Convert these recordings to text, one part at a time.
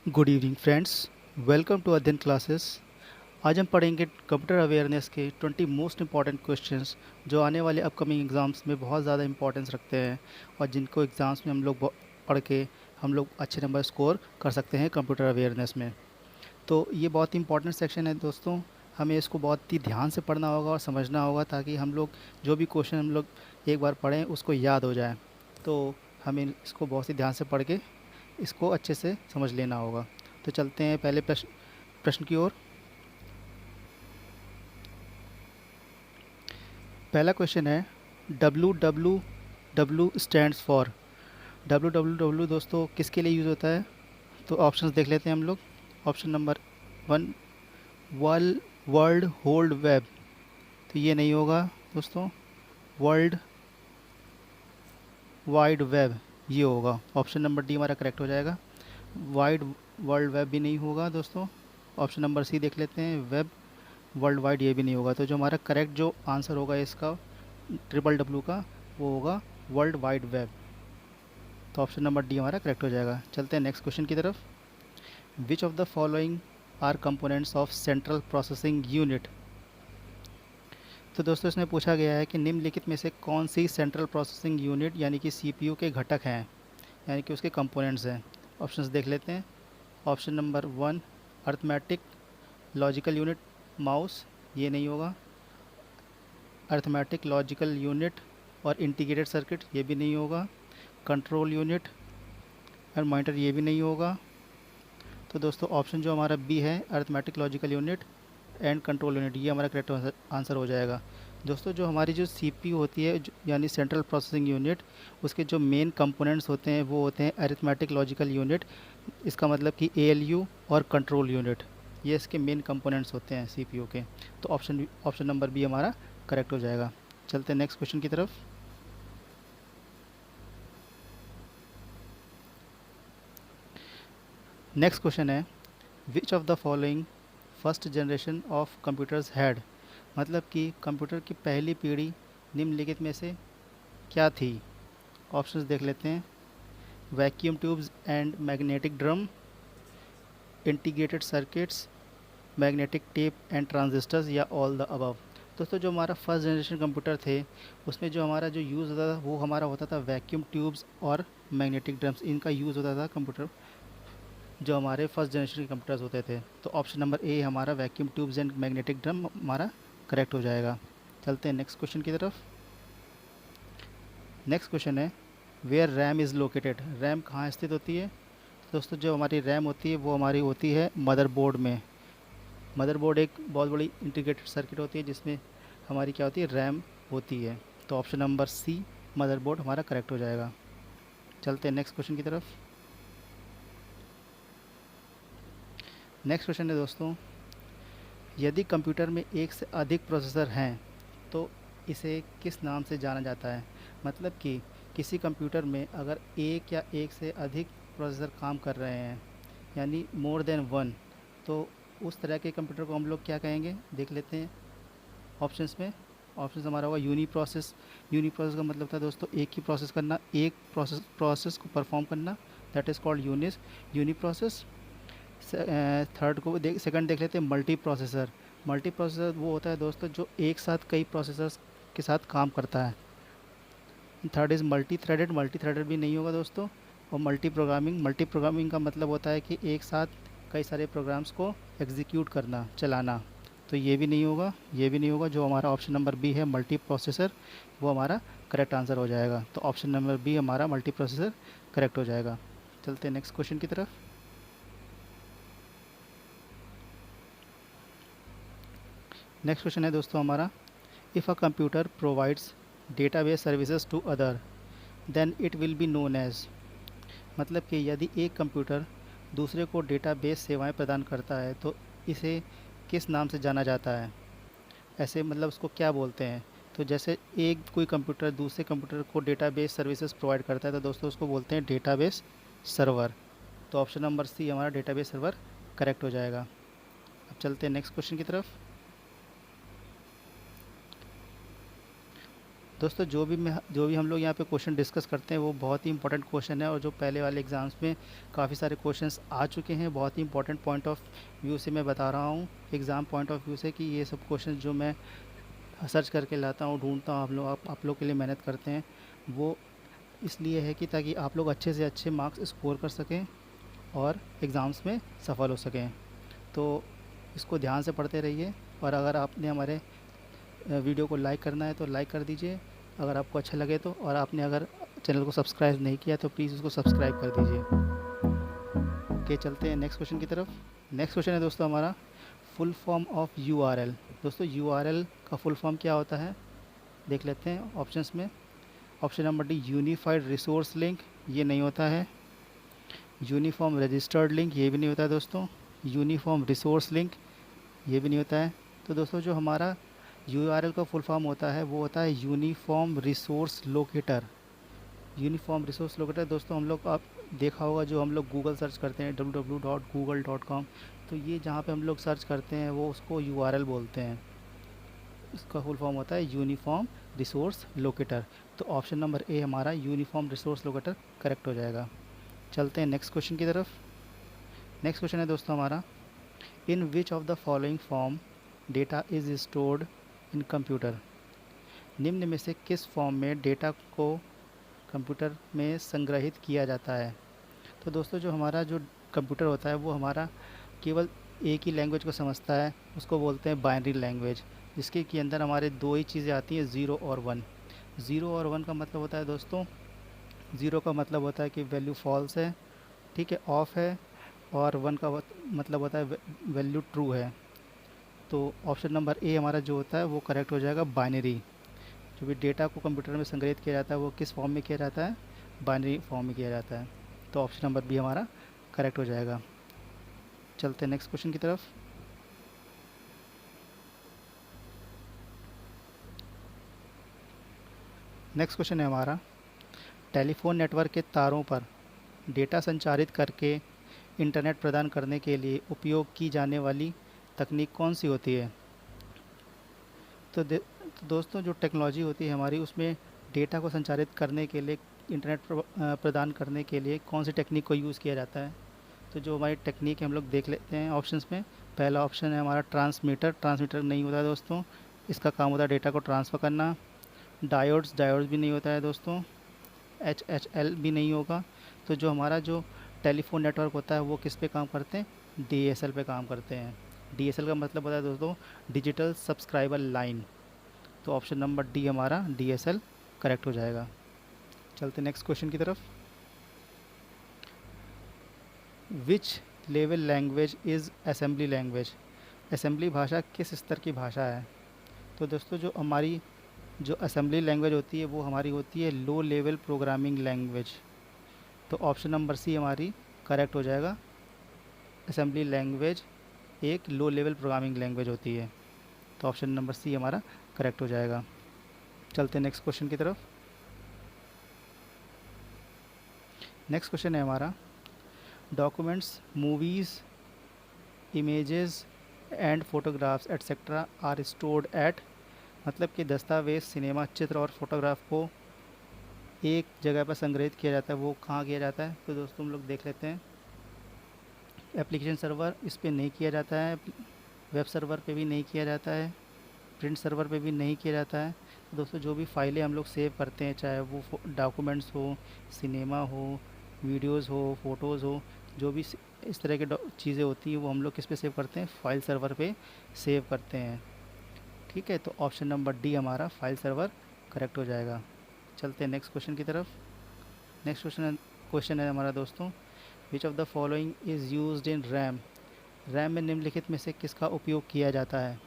Good evening friends. Welcome to Adhyayan classes. आज हम पढ़ेंगे कंप्यूटर अवेयरनेस के 20 मोस्ट इंपॉर्टेंट क्वेश्चंस जो आने वाले अपकमिंग एग्ज़ाम्स में बहुत ज़्यादा इंपॉर्टेंस रखते हैं और जिनको एग्ज़ाम्स में हम लोग पढ़ के हम लोग अच्छे नंबर स्कोर कर सकते हैं कंप्यूटर अवेयरनेस में। तो ये बहुत ही इंपॉर्टेंट सेक्शन है दोस्तों। हमें इसको बहुत ही ध्यान से पढ़ना होगा और समझना होगा ताकि हम लोग जो भी क्वेश्चन हम लोग एक बार पढ़ें उसको याद हो जाए। तो हमें इसको बहुत ही ध्यान से पढ़ के इसको अच्छे से समझ लेना होगा। तो चलते हैं पहले प्रश्न प्रश्न की ओर। पहला क्वेश्चन है W W W stands for. W W W दोस्तों किसके लिए यूज़ होता है? तो ऑप्शंस देख लेते हैं हम लोग। Option number 1 world world hold web, तो ये नहीं होगा दोस्तों। वर्ल्ड वाइड वेब ये होगा। ऑप्शन नंबर डी हमारा करेक्ट हो जाएगा। वाइड वर्ल्ड वेब भी नहीं होगा दोस्तों। ऑप्शन नंबर सी देख लेते हैं, वेब वर्ल्ड वाइड, ये भी नहीं होगा। तो जो हमारा करेक्ट जो आंसर होगा इसका ट्रिपल डब्ल्यू का, वो होगा वर्ल्ड वाइड वेब। तो ऑप्शन नंबर डी हमारा करेक्ट हो जाएगा। चलते हैं नेक्स्ट क्वेश्चन की तरफ। Which of the following are components of central processing unit. तो दोस्तों इसमें पूछा गया है कि निम्नलिखित में से कौन सी सेंट्रल प्रोसेसिंग यूनिट यानी कि सीपीयू के घटक हैं, यानी कि उसके कंपोनेंट्स हैं। ऑप्शंस देख लेते हैं। Option number 1 arithmetic logical unit mouse, ये नहीं होगा। अर्थमेटिक लॉजिकल यूनिट और इंटीग्रेटेड सर्किट, ये भी नहीं होगा। कंट्रोल यूनिट और मॉनिटर, ये भी नहीं होगा। तो दोस्तों ऑप्शन जो हमारा बी है arithmetic logical unit and control unit, ये हमारा करेक्ट आंसर हो जाएगा। दोस्तों जो हमारी जो सीपीयू होती है यानी सेंट्रल प्रोसेसिंग यूनिट, उसके जो मेन कंपोनेंट्स होते हैं वो होते हैं अरिथमेटिक लॉजिकल यूनिट, इसका मतलब कि एएलयू और कंट्रोल यूनिट, ये इसके मेन कंपोनेंट्स होते हैं सीपीयू के। तो ऑप्शन नंबर बी हमारा करेक्ट हो जाएगा। चलते हैं नेक्स्ट क्वेश्चन की तरफ। नेक्स्ट क्वेश्चन है विच of the following first generation of computers had, मतलब कि कंप्यूटर की पहली पीढ़ी निम्नलिखित में से क्या थी। ऑप्शंस देख लेते हैं। Vacuum tubes and magnetic drum, integrated circuits, magnetic tape and transistors, या ऑल द अबव। दोस्तों जो हमारा फर्स्ट जनरेशन कंप्यूटर थे उसमें जो हमारा जो यूज़ होता था वो हमारा होता था वैक्यूम ट्यूब्स और मैग्नेटिक ड्रम्स, इनका यूज़ होता था कंप्यूटर जो हमारे फर्स्ट जनरेशन के कंप्यूटर्स होते थे। तो ऑप्शन नंबर ए हमारा vacuum tubes and magnetic drum हमारा करेक्ट हो जाएगा। चलते हैं नेक्स्ट क्वेश्चन की तरफ। नेक्स्ट क्वेश्चन है where RAM is located. RAM कहाँ स्थित होती है? दोस्तों जो हमारी रैम होती है वो हमारी होती है मदरबोर्ड में। मदरबोर्ड एक बहुत बड़ी इंटीग्रेटेड सर्किट होती है जिसमें हमारी क्या होती है, रैम होती है। तो ऑप्शन नंबर सी मदरबोर्ड हमारा करेक्ट हो जाएगा। चलते हैं नेक्स्ट क्वेश्चन की तरफ। नेक्स्ट क्वेश्चन है दोस्तों, यदि कंप्यूटर में एक से अधिक प्रोसेसर हैं तो इसे किस नाम से जाना जाता है। मतलब कि किसी कंप्यूटर में अगर एक या एक से अधिक प्रोसेसर काम कर रहे हैं यानी मोर देन वन, तो उस तरह के कंप्यूटर को हम लोग क्या कहेंगे, देख लेते हैं ऑप्शंस में। ऑप्शन हमारा होगा यूनी प्रोसेस। यूनी प्रोसेस का मतलब था दोस्तों एक ही प्रोसेस करना, एक प्रोसेस को परफॉर्म करना, that is called uniprocess. Third को सेकंड देख लेते हैं मल्टी प्रोसेसर। मल्टी प्रोसेसर वो होता है दोस्तों जो एक साथ कई प्रोसेसर्स के साथ काम करता है। Third is multi threaded. Multi threaded भी नहीं होगा दोस्तों। और मल्टी प्रोग्रामिंग का मतलब होता है कि एक साथ कई सारे प्रोग्राम्स को एग्जीक्यूट करना, चलाना। तो ये भी नहीं होगा, ये भी नहीं होगा। जो हमारा ऑप्शन नंबर बी है मल्टी प्रोसेसर, वो हमारा करेक्ट आंसर हो जाएगा। तो ऑप्शन नंबर बी हमारा मल्टी प्रोसेसर करेक्ट हो जाएगा। चलते हैं नेक्स्ट क्वेश्चन की तरफ। नेक्स्ट क्वेश्चन है दोस्तों हमारा, if a computer provides database services to other then it will be known as. मतलब कि यदि एक कंप्यूटर दूसरे को डेटाबेस सेवाएं प्रदान करता है तो इसे किस नाम से जाना जाता है, ऐसे मतलब उसको क्या बोलते हैं। तो जैसे एक कोई कंप्यूटर दूसरे कंप्यूटर को डेटाबेस सर्विसेज प्रोवाइड करता है तो दोस्तों उसको बोलते हैं डेटाबेस सर्वर। तो ऑप्शन नंबर सी हमारा डेटाबेस सर्वर करेक्ट हो जाएगा। अब चलते हैं नेक्स्ट क्वेश्चन की तरफ। दोस्तों जो भी हम लोग यहाँ पे क्वेश्चन डिस्कस करते हैं वो बहुत ही इंपॉर्टेंट क्वेश्चन है, और जो पहले वाले एग्ज़ाम्स में काफ़ी सारे क्वेश्चंस आ चुके हैं। बहुत ही इंपॉर्टेंट पॉइंट ऑफ व्यू से मैं बता रहा हूँ, एग्ज़ाम पॉइंट ऑफ व्यू से, कि ये सब क्वेश्चन जो मैं सर्च करके लाता हूँ, ढूंढता हूँ, आप लोग के लिए मेहनत करते हैं, वो इसलिए है कि ताकि आप लोग अच्छे से अच्छे मार्क्स स्कोर कर सकें और एग्ज़ाम्स में सफल हो सकें। तो इसको ध्यान से पढ़ते रहिए, और अगर आपने हमारे वीडियो को लाइक करना है तो लाइक कर दीजिए अगर आपको अच्छा लगे तो, और आपने अगर चैनल को सब्सक्राइब नहीं किया तो प्लीज़ उसको सब्सक्राइब कर दीजिए। ओके, चलते हैं नेक्स्ट क्वेश्चन की तरफ। नेक्स्ट क्वेश्चन है दोस्तों हमारा, फुल फॉर्म ऑफ यूआरएल। दोस्तों यूआरएल का फुल फॉर्म क्या होता है, देख लेते हैं ऑप्शंस में। Option number D, unified resource link, ये नहीं होता है। यूनिफॉर्म रजिस्टर्ड लिंक, ये भी नहीं होता है दोस्तों। यूनिफॉर्म रिसोर्स लिंक, ये भी नहीं होता है। तो दोस्तों जो हमारा यूआरएल का फुल फॉर्म होता है वो होता है uniform resource locator. Uniform resource locator दोस्तों, हम लोग आप देखा होगा, जो हम लोग गूगल सर्च करते हैं www.google.com, तो ये जहाँ पे हम लोग सर्च करते हैं वो उसको यूआरएल बोलते हैं। इसका फुल फॉर्म होता है यूनिफॉर्म रिसोर्स लोकेटर। तो ऑप्शन नंबर ए हमारा यूनिफॉर्म रिसोर्स लोकेटर करेक्ट हो जाएगा। चलते हैं नेक्स्ट क्वेश्चन की तरफ। नेक्स्ट क्वेश्चन है दोस्तों हमारा, in which of the following form data is stored in computer. निम्न में से किस फॉर्म में डेटा को कंप्यूटर में संग्रहित किया जाता है। तो दोस्तों जो हमारा जो कंप्यूटर होता है वो हमारा केवल एक ही लैंग्वेज को समझता है, उसको बोलते हैं बाइनरी लैंग्वेज, जिसके के अंदर हमारे दो ही चीज़ें आती हैं, ज़ीरो और वन। ज़ीरो और वन का मतलब होता है दोस्तों, ज़ीरो का मतलब होता है कि वैल्यू फॉल्स है, ठीक है, ऑफ है, और वन का मतलब होता है वैल्यू ट्रू है। तो ऑप्शन नंबर ए हमारा जो होता है वो करेक्ट हो जाएगा, बाइनरी। जो भी डेटा को कंप्यूटर में संग्रहित किया जाता है वो किस फॉर्म में किया जाता है, बाइनरी फॉर्म में किया जाता है। तो ऑप्शन नंबर बी हमारा करेक्ट हो जाएगा। चलते हैं नेक्स्ट क्वेश्चन की तरफ। नेक्स्ट क्वेश्चन है हमारा, टेलीफोन नेटवर्क के तारों पर डेटा संचारित करके इंटरनेट प्रदान करने के लिए उपयोग की जाने वाली तकनीक कौन सी होती है। तो दोस्तों जो टेक्नोलॉजी होती है हमारी, उसमें डेटा को संचारित करने के लिए, इंटरनेट प्रदान करने के लिए कौन सी टेक्निक को यूज़ किया जाता है। तो जो हमारी टेक्निक है हम लोग देख लेते हैं ऑप्शंस में। पहला ऑप्शन है हमारा ट्रांसमीटर। ट्रांसमीटर नहीं होता है दोस्तों, इसका काम होता है डेटा को ट्रांसफ़र करना। डायोड्स भी नहीं होता है दोस्तों। HHL भी नहीं होगा। तो जो हमारा जो टेलीफोन नेटवर्क होता है वो किस पे काम करते हैं, DSL पे काम करते हैं। DSL का मतलब होता है दोस्तों डिजिटल सब्सक्राइबर लाइन। तो ऑप्शन नंबर डी हमारा DSL करेक्ट हो जाएगा। चलते नेक्स्ट क्वेश्चन की तरफ। Which level language is assembly language. Assembly भाषा किस स्तर की भाषा है। तो दोस्तों जो हमारी जो असेंबली लैंग्वेज होती है वो हमारी होती है लो लेवल प्रोग्रामिंग लैंग्वेज। तो ऑप्शन नंबर सी हमारी करेक्ट हो जाएगा। असेंबली लैंग्वेज एक लो लेवल प्रोग्रामिंग लैंग्वेज होती है। तो ऑप्शन नंबर सी हमारा करेक्ट हो जाएगा। चलते हैं नेक्स्ट क्वेश्चन की तरफ। नेक्स्ट क्वेश्चन है हमारा, documents, movies, images and photographs etcetera are stored at. मतलब कि दस्तावेज़, सिनेमा, चित्र और फोटोग्राफ को एक जगह पर संग्रहित किया जाता है, वो कहाँ किया जाता है। तो दोस्तों हम लोग देख लेते हैं। एप्लीकेशन सर्वर इस पे नहीं किया जाता है, वेब सर्वर पे भी नहीं किया जाता है, प्रिंट सर्वर पे भी नहीं किया जाता है। तो दोस्तों जो भी फाइलें हम लोग सेव करते हैं, चाहे वो डॉक्यूमेंट्स हो, सिनेमा हो, वीडियोज़ हो, फ़ोटोज़ हो, जो भी इस तरह के चीज़ें होती हैं वो हम लोग किस पे सेव करते हैं, फाइल सर्वर पे सेव करते हैं। ठीक है, तो ऑप्शन नंबर डी हमारा फाइल सर्वर करेक्ट हो जाएगा। चलते हैं नेक्स्ट क्वेश्चन की तरफ। नेक्स्ट क्वेश्चन है हमारा दोस्तों, विच of the following is used in RAM. RAM में निम्नलिखित में से किसका उपयोग किया जाता है।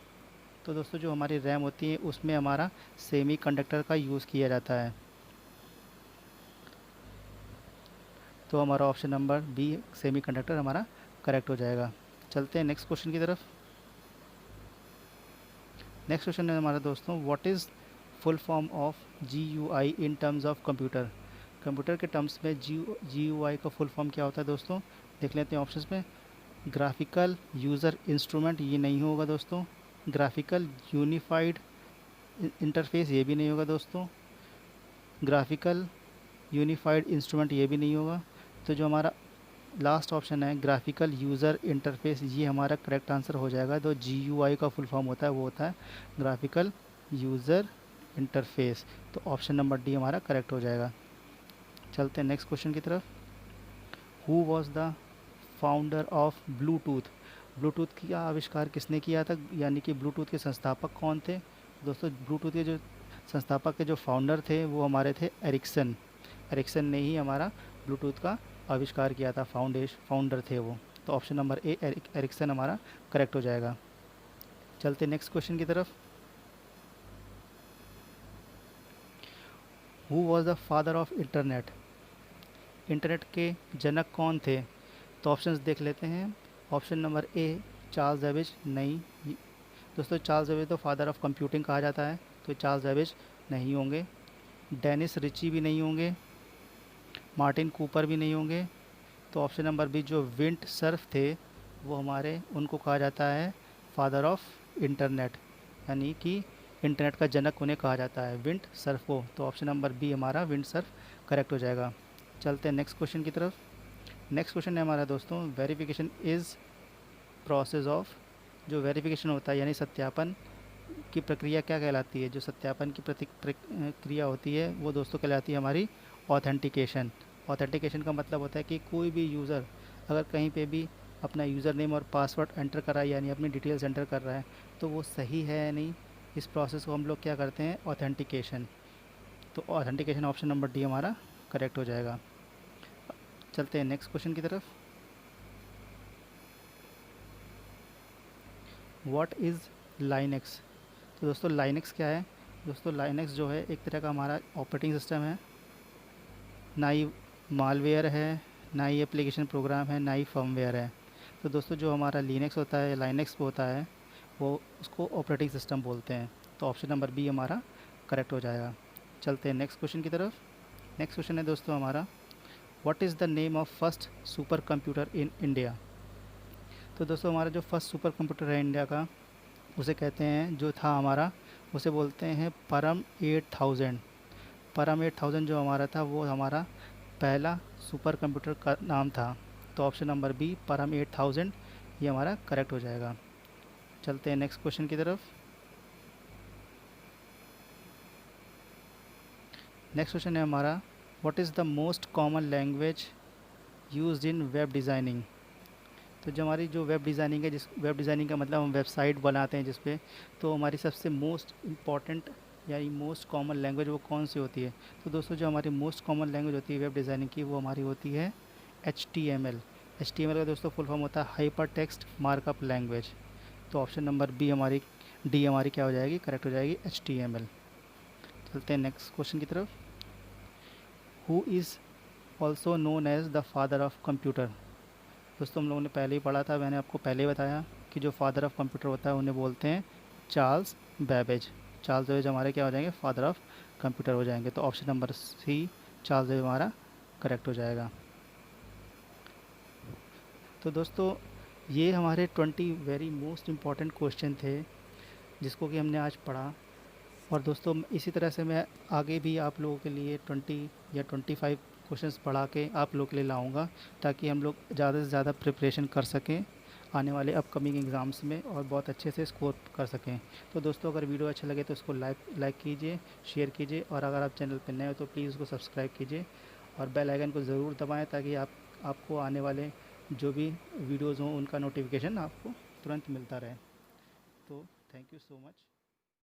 तो दोस्तों जो हमारी रैम होती है उसमें हमारा सेमी कंडक्टर का यूज़ किया जाता है। तो हमारा option number B semiconductor हमारा करेक्ट हो जाएगा। चलते हैं नेक्स्ट क्वेश्चन की तरफ। नेक्स्ट क्वेश्चन है हमारा दोस्तों, what is full form of GUI in terms of computer. Computer के टर्म्स में GUI का फुल फॉर्म क्या होता है दोस्तों, देख लेते हैं ऑप्शंस में। ग्राफिकल यूज़र इंस्ट्रूमेंट, ये नहीं होगा दोस्तों। ग्राफिकल यूनिफाइड इंटरफेस, ये भी नहीं होगा दोस्तों। ग्राफिकल यूनिफाइड इंस्ट्रूमेंट ये भी नहीं होगा। तो जो हमारा लास्ट ऑप्शन है ग्राफिकल यूज़र इंटरफेस, ये हमारा करेक्ट आंसर हो जाएगा। तो GUI का फुल फॉर्म होता है वो होता है ग्राफिकल यूज़र इंटरफेस। तो ऑप्शन नंबर डी हमारा करेक्ट हो जाएगा। चलते हैं नेक्स्ट क्वेश्चन की तरफ। Who was the founder of Bluetooth? Bluetooth का आविष्कार किसने किया था, यानी कि ब्लूटूथ के संस्थापक कौन थे? दोस्तों ब्लूटूथ के जो संस्थापक के जो फाउंडर थे वो हमारे थे एरिक्सन। एरिक्सन ने ही हमारा ब्लूटूथ का आविष्कार किया था, फाउंडर थे वो। तो ऑप्शन नंबर ए एरिक्सन हमारा करेक्ट हो जाएगा। चलते नेक्स्ट क्वेश्चन की तरफ। Who was the father of internet? Internet के जनक कौन थे? तो ऑप्शंस देख लेते हैं। Option number A Charles Babbage, नहीं दोस्तों, चार्ल्स बेबेज तो फादर ऑफ कंप्यूटिंग कहा जाता है, तो चार्ल्स बेबेज नहीं होंगे। डेनिस रिची भी नहीं होंगे, मार्टिन कूपर भी नहीं होंगे। तो ऑप्शन नंबर बी जो विंड सर्फ थे वो हमारे उनको कहा जाता है फादर ऑफ इंटरनेट, यानी कि इंटरनेट का जनक उन्हें कहा जाता है, विंड सर्फ को। तो ऑप्शन नंबर बी हमारा विंड सर्फ करेक्ट हो जाएगा। चलते हैं नेक्स्ट क्वेश्चन की तरफ। नेक्स्ट क्वेश्चन है हमारा दोस्तों, वेरिफिकेशन इज़ प्रोसेस ऑफ। जो वेरिफिकेशन होता है यानी सत्यापन की प्रक्रिया क्या कहलाती है? जो सत्यापन की प्रक्रिया होती है वो दोस्तों कहलाती है हमारी ऑथेंटिकेशन। ऑथेंटिकेशन का मतलब होता है कि कोई भी यूज़र अगर कहीं पे भी अपना यूज़र नेम और पासवर्ड एंटर कर रहा है, यानी अपनी डिटेल्स एंटर कर रहा है, तो वो सही है या नहीं, इस प्रोसेस को हम लोग क्या करते हैं, ऑथेंटिकेशन। तो ऑथेंटिकेशन ऑप्शन नंबर डी हमारा करेक्ट हो जाएगा। चलते हैं नेक्स्ट क्वेश्चन की तरफ। What is Linux? तो दोस्तों लाइनेक्स क्या है? दोस्तों लाइनेक्स जो है एक तरह का हमारा ऑपरेटिंग सिस्टम है, ना ही मालवेयर है, ना ही एप्लीकेशन प्रोग्राम है, ना ही फर्मवेयर है। तो दोस्तों जो हमारा लिनक्स होता है, लाइनेक्स होता है, वो उसको ऑपरेटिंग सिस्टम बोलते हैं। तो ऑप्शन नंबर बी हमारा करेक्ट हो जाएगा। चलते हैं नेक्स्ट क्वेश्चन की तरफ। नेक्स्ट क्वेश्चन है दोस्तों हमारा, what is the name of first super computer in India? तो दोस्तों हमारा जो फर्स्ट सुपर कंप्यूटर है इंडिया का, उसे कहते हैं, जो था हमारा, उसे बोलते हैं परम 8000। परम 8000 जो हमारा था वो हमारा पहला सुपर कंप्यूटर का नाम था। तो ऑप्शन नंबर बी परम 8000 ये हमारा करेक्ट हो जाएगा। चलते हैं नेक्स्ट क्वेश्चन की तरफ। नेक्स्ट क्वेश्चन है हमारा, what is the most common language used in web designing? तो जो हमारी जो वेब डिज़ाइनिंग है, जिस वेब डिज़ाइनिंग का मतलब हम वेबसाइट बनाते हैं जिस पे, तो हमारी सबसे मोस्ट इम्पॉर्टेंट यानी मोस्ट कॉमन लैंग्वेज वो कौन सी होती है? तो दोस्तों जो हमारी मोस्ट कॉमन लैंग्वेज होती है वेब डिज़ाइनिंग की, वो हमारी होती है HTML। HTML का दोस्तों फुल फॉर्म होता है हाइपर टेक्स्ट मार्कअप लैंग्वेज। तो ऑप्शन नंबर बी हमारी डी हमारी क्या हो जाएगी, करेक्ट हो जाएगी, HTML। चलते हैं नेक्स्ट क्वेश्चन की तरफ। Who is also known as the father of computer? दोस्तों हम लोगों ने पहले ही पढ़ा था, मैंने आपको पहले ही बताया कि जो फादर ऑफ कंप्यूटर होता है उन्हें बोलते हैं चार्ल्स बेबेज। चार्ल्स बेबेज हमारे क्या हो जाएंगे, फादर ऑफ कंप्यूटर हो जाएंगे। तो option number C Charles Babbage हमारा करेक्ट हो जाएगा। तो दोस्तों ये हमारे 20 वेरी मोस्ट इम्पॉर्टेंट क्वेश्चन थे जिसको कि हमने आज पढ़ा। और दोस्तों इसी तरह से मैं आगे भी आप लोगों के लिए 20 या 25 क्वेश्चंस पढ़ा के आप लोगों के लिए लाऊंगा, ताकि हम लोग ज़्यादा से ज़्यादा प्रिपरेशन कर सकें आने वाले अपकमिंग एग्ज़ाम्स में और बहुत अच्छे से स्कोर कर सकें। तो दोस्तों अगर वीडियो अच्छा लगे तो उसको लाइक कीजिए, शेयर कीजिए, और अगर आप चैनल पर नए हो तो प्लीज़ उसको सब्सक्राइब कीजिए और बेल आइकन को ज़रूर दबाएँ, ताकि आपको आने वाले जो भी वीडियोज़ हों उनका नोटिफिकेशन आपको तुरंत मिलता रहे। तो थैंक यू सो मच।